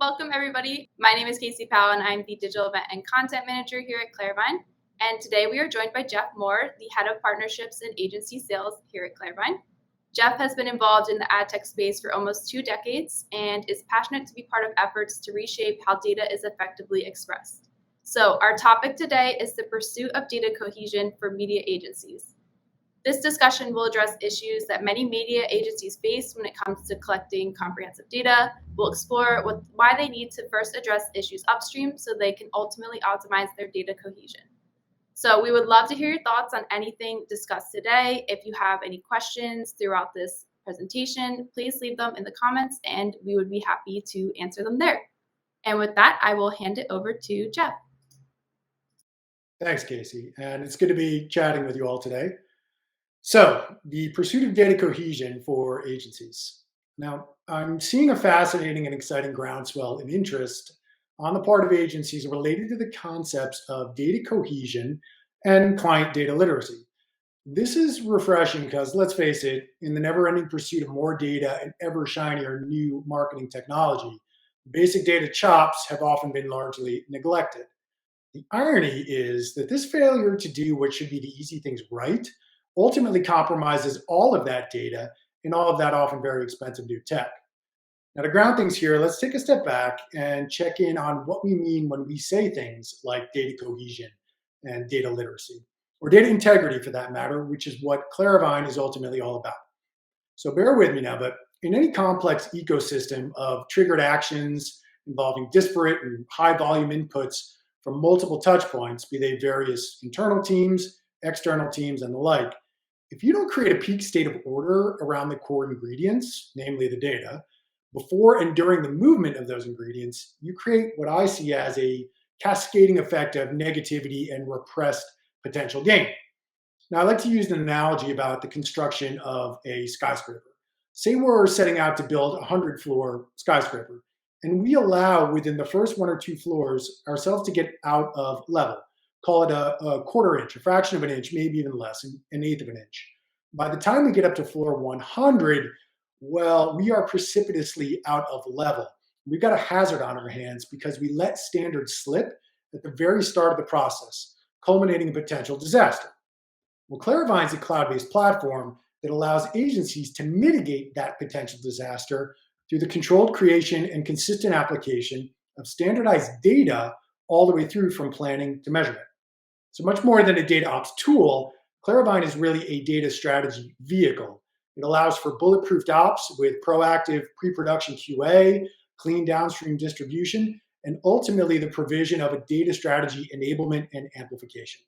Welcome everybody. My name is Casey Powell and I'm the Digital Event and Content Manager here at Claravine. And today we are joined by Jeff Moore, the Head of Partnerships and Agency Sales here at Claravine. Jeff has been involved in the ad tech space for almost 2 decades and is passionate to be part of efforts to reshape how data is effectively expressed. So our topic today is the pursuit of data cohesion for media agencies. This discussion will address issues that many media agencies face when it comes to collecting comprehensive data. We'll explore why they need to first address issues upstream so they can ultimately optimize their data cohesion. So we would love to hear your thoughts on anything discussed today. If you have any questions throughout this presentation, please leave them in the comments and we would be happy to answer them there. And with that, I will hand it over to Jeff. Thanks, Casey. And it's good to be chatting with you all today. So, the pursuit of data cohesion for agencies. Now, I'm seeing a fascinating and exciting groundswell in interest on the part of agencies related to the concepts of data cohesion and client data literacy. This is refreshing because, let's face it, in the never ending pursuit of more data and ever shinier new marketing technology, basic data chops have often been largely neglected. The irony is that this failure to do what should be the easy things right ultimately compromises all of that data and all of that often very expensive new tech. Now, to ground things here, let's take a step back and check in on what we mean when we say things like data cohesion and data literacy, or data integrity for that matter, which is what Claravine is ultimately all about. So bear with me now, but in any complex ecosystem of triggered actions involving disparate and high volume inputs from multiple touch points, be they various internal teams, external teams, and the like, if you don't create a peak state of order around the core ingredients, namely the data, before and during the movement of those ingredients, you create what I see as a cascading effect of negativity and repressed potential gain. Now, I like to use an analogy about the construction of a skyscraper. Say we're setting out to build a 100-floor skyscraper, and we allow within the first 1 or 2 floors ourselves to get out of level. Call it a quarter inch, a fraction of an inch, maybe even less, an eighth of an inch. By the time we get up to floor 100, well, we are precipitously out of level. We've got a hazard on our hands because we let standards slip at the very start of the process, culminating in potential disaster. Well, Claravine is a cloud-based platform that allows agencies to mitigate that potential disaster through the controlled creation and consistent application of standardized data all the way through from planning to measurement. So much more than a data ops tool, Claravine is really a data strategy vehicle. It allows for bulletproof ops with proactive pre-production QA, clean downstream distribution, and ultimately the provision of a data strategy enablement and amplification.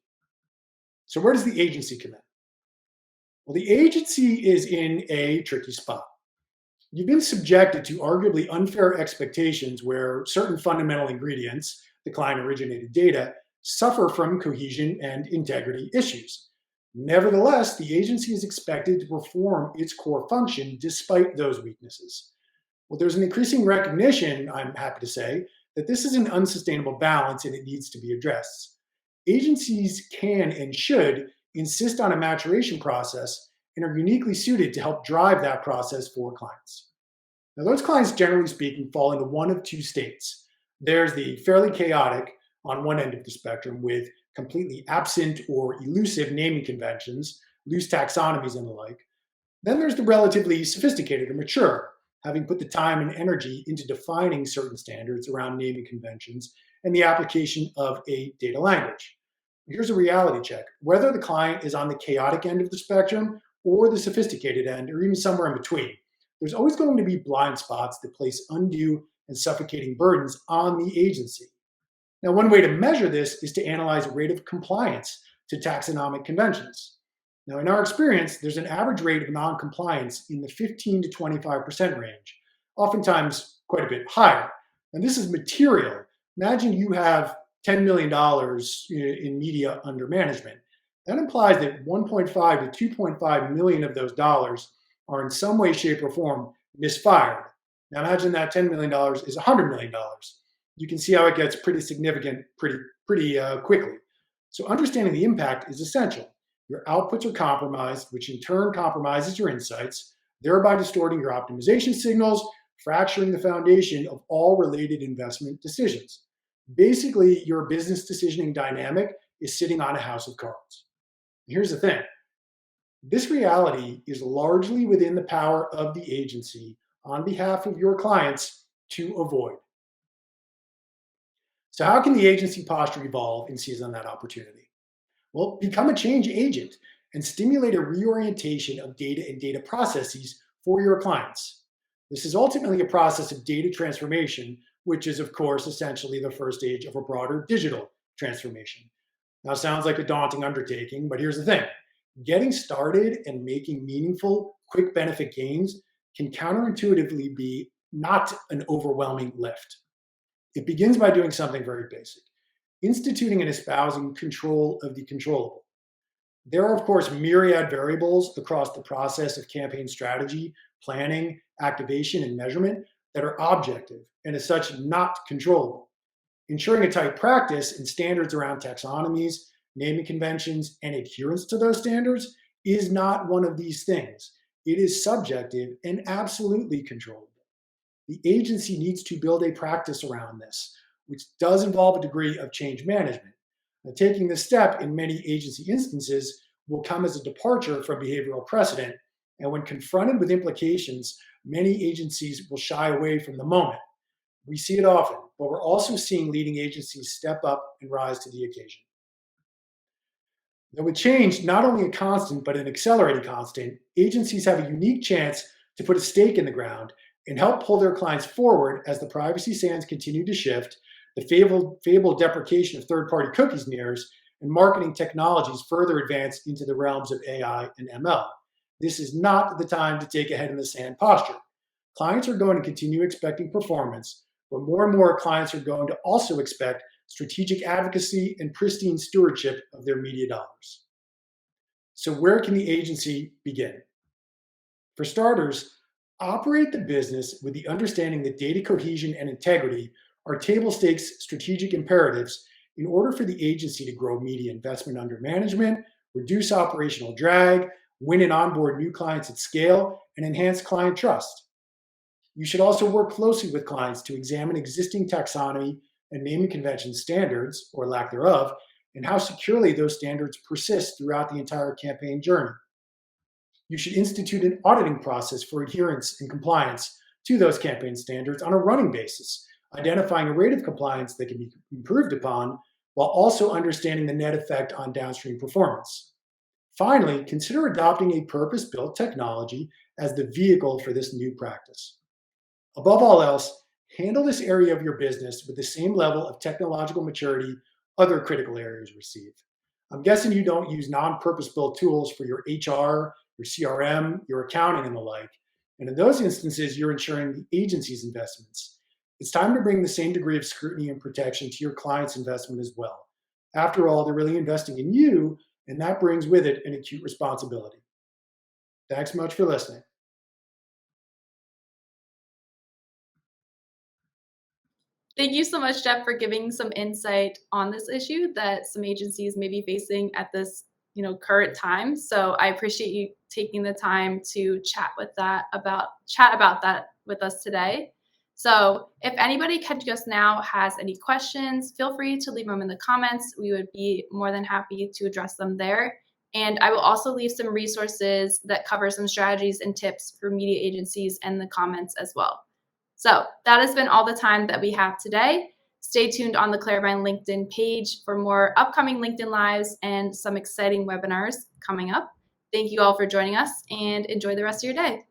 So where does the agency come in? Well, the agency is in a tricky spot. You've been subjected to arguably unfair expectations where certain fundamental ingredients, the client-originated data, suffer from cohesion and integrity issues. Nevertheless, the agency is expected to perform its core function despite those weaknesses. Well, there's an increasing recognition, I'm happy to say, that this is an unsustainable balance and it needs to be addressed. Agencies can and should insist on a maturation process and are uniquely suited to help drive that process for clients. Now, those clients, generally speaking, fall into one of 2 states. There's the fairly chaotic on one end of the spectrum with completely absent or elusive naming conventions, loose taxonomies, and the like. Then there's the relatively sophisticated or mature, having put the time and energy into defining certain standards around naming conventions and the application of a data language. Here's a reality check. Whether the client is on the chaotic end of the spectrum or the sophisticated end, or even somewhere in between, there's always going to be blind spots that place undue and suffocating burdens on the agency. Now, one way to measure this is to analyze rate of compliance to taxonomic conventions. Now, in our experience, there's an average rate of non-compliance in the 15 to 25% range, oftentimes quite a bit higher. And this is material. Imagine you have $10 million in media under management. That implies that 1.5 to 2.5 million of those dollars are in some way, shape, or form misfired. Now imagine that $10 million is $100 million. You can see how it gets pretty significant pretty quickly. So understanding the impact is essential. Your outputs are compromised, which in turn compromises your insights, thereby distorting your optimization signals, fracturing the foundation of all related investment decisions. Basically, your business decisioning dynamic is sitting on a house of cards. Here's the thing: this reality is largely within the power of the agency on behalf of your clients to avoid. So, how can the agency posture evolve and seize on that opportunity? Well, become a change agent and stimulate a reorientation of data and data processes for your clients. This is ultimately a process of data transformation, which is, of course, essentially the first stage of a broader digital transformation. Now, sounds like a daunting undertaking, but here's the thing: getting started and making meaningful, quick benefit gains can counterintuitively be not an overwhelming lift. It begins by doing something very basic: instituting and espousing control of the controllable. There are, of course, myriad variables across the process of campaign strategy, planning, activation, and measurement that are objective and, as such, not controllable. Ensuring a tight practice and standards around taxonomies, naming conventions, and adherence to those standards is not one of these things. It is subjective and absolutely controllable. The agency needs to build a practice around this, which does involve a degree of change management. Now, taking this step in many agency instances will come as a departure from behavioral precedent, and when confronted with implications, many agencies will shy away from the moment. We see it often, but we're also seeing leading agencies step up and rise to the occasion. Now, with change not only a constant, but an accelerated constant, agencies have a unique chance to put a stake in the ground and help pull their clients forward as the privacy sands continue to shift, the fabled deprecation of third party cookies nears, and marketing technologies further advance into the realms of AI and ML. This is not the time to take a head in the sand posture. Clients are going to continue expecting performance, but more and more clients are going to also expect strategic advocacy and pristine stewardship of their media dollars. So, where can the agency begin? For starters, operate the business with the understanding that data cohesion and integrity are table stakes strategic imperatives in order for the agency to grow media investment under management, reduce operational drag, win and onboard new clients at scale, and enhance client trust. You should also work closely with clients to examine existing taxonomy and naming convention standards, or lack thereof, and how securely those standards persist throughout the entire campaign journey. You should institute an auditing process for adherence and compliance to those campaign standards on a running basis, identifying a rate of compliance that can be improved upon while also understanding the net effect on downstream performance. Finally, consider adopting a purpose-built technology as the vehicle for this new practice. Above all else, handle this area of your business with the same level of technological maturity other critical areas receive. I'm guessing you don't use non-purpose-built tools for your HR, your CRM, your accounting, and the like. And in those instances, you're ensuring the agency's investments. It's time to bring the same degree of scrutiny and protection to your client's investment as well. After all, they're really investing in you, and that brings with it an acute responsibility. Thanks much for listening. Thank you so much, Jeff, for giving some insight on this issue that some agencies may be facing at this, current time. So I appreciate you taking the time to chat about that with us today. So if anybody catching us now has any questions, feel free to leave them in the comments. We would be more than happy to address them there. And I will also leave some resources that cover some strategies and tips for media agencies in the comments as well. So that has been all the time that we have today. Stay tuned on the Claravine LinkedIn page for more upcoming LinkedIn Lives and some exciting webinars coming up. Thank you all for joining us and enjoy the rest of your day.